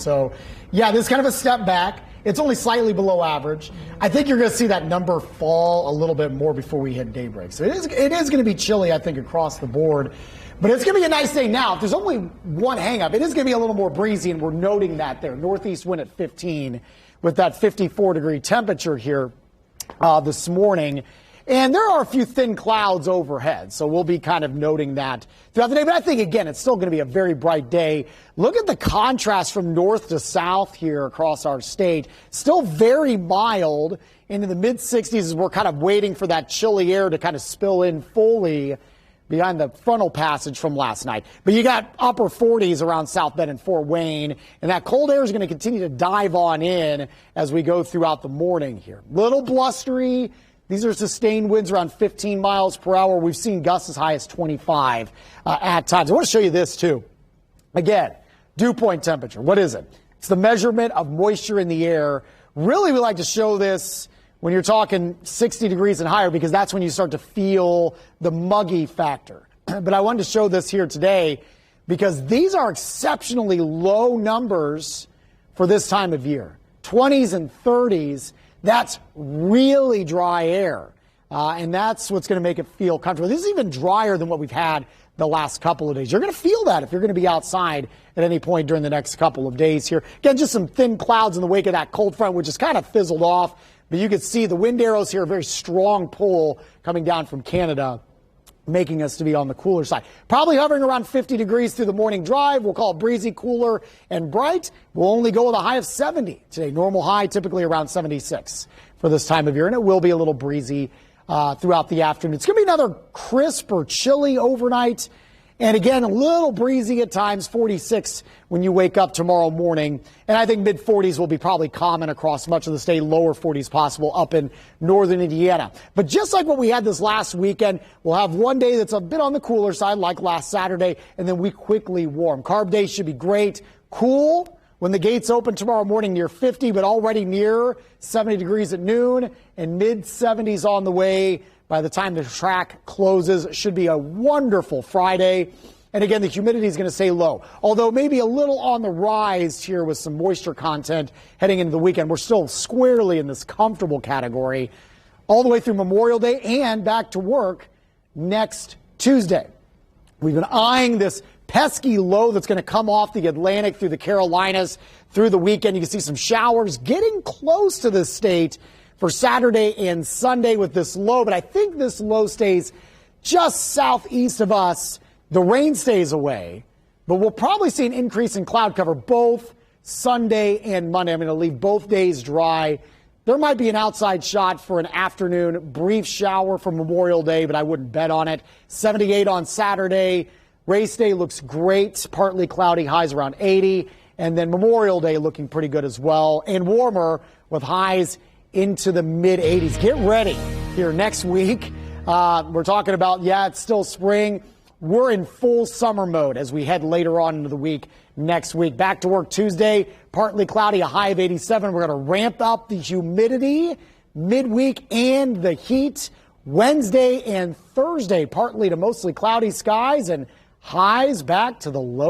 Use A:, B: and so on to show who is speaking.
A: So, yeah, this is kind of a step back. It's only slightly below average. I think you're going to see that number fall a little bit more before we hit daybreak. So it is going to be chilly, I think, across the board. But it's going to be a nice day now. If there's only one hang-up, it is going to be a little more breezy, and we're noting that there. Northeast wind at 15 with that 54-degree temperature here this morning. And there are a few thin clouds overhead, so we'll be kind of noting that throughout the day. But I think, again, it's still going to be a very bright day. Look at the contrast from north to south here across our state. Still very mild into the mid-60s as we're kind of waiting for that chilly air to kind of spill in fully behind the frontal passage from last night. But you got upper 40s around South Bend and Fort Wayne, and that cold air is going to continue to dive on in as we go throughout the morning here. Little blustery. These are sustained winds around 15 miles per hour. We've seen gusts as high as 25 at times. I want to show you this, too. Again, dew point temperature. What is it? It's the measurement of moisture in the air. Really, we like to show this when you're talking 60 degrees and higher because that's when you start to feel the muggy factor. But I wanted to show this here today because these are exceptionally low numbers for this time of year. 20s and 30s. That's really dry air, and that's what's going to make it feel comfortable. This is even drier than what we've had the last couple of days. You're going to feel that if you're going to be outside at any point during the next couple of days here. Again, just some thin clouds in the wake of that cold front, which is kind of fizzled off. But you can see the wind arrows here, a very strong pull coming down from Canada, making us to be on the cooler side. Probably hovering around 50 degrees through the morning drive. We'll call it breezy, cooler, and bright. We'll only go with a high of 70 today. Normal high typically around 76 for this time of year, and it will be a little breezy throughout the afternoon. It's going to be another crisp or chilly overnight. And again, a little breezy at times, 46 when you wake up tomorrow morning. And I think mid-40s will be probably common across much of the state, lower 40s possible up in northern Indiana. But just like what we had this last weekend, we'll have one day that's a bit on the cooler side, like last Saturday, and then we quickly warm. Carb day should be great. Cool when the gates open tomorrow morning near 50, but already near 70 degrees at noon, and mid-70s on the way by the time the track closes. Should be a wonderful Friday. And again, the humidity is going to stay low, although maybe a little on the rise here with some moisture content heading into the weekend. We're still squarely in this comfortable category all the way through Memorial Day and back to work next Tuesday. We've been eyeing this pesky low that's going to come off the Atlantic through the Carolinas through the weekend. You can see some showers getting close to the state for Saturday and Sunday with this low, but I think this low stays just southeast of us. The rain stays away, but we'll probably see an increase in cloud cover both Sunday and Monday. I'm going to leave both days dry. There might be an outside shot for an afternoon brief shower for Memorial Day, but I wouldn't bet on it. 78 on Saturday. Race day looks great, partly cloudy, highs around 80. And then Memorial Day looking pretty good as well, and warmer with highs into the mid-80s. Get ready here next week. We're talking about, it's still spring. We're in full summer mode as we head later on into the week next week. Back to work Tuesday, partly cloudy, a high of 87. We're going to ramp up the humidity midweek and the heat. Wednesday and Thursday, partly to mostly cloudy skies and highs back to the low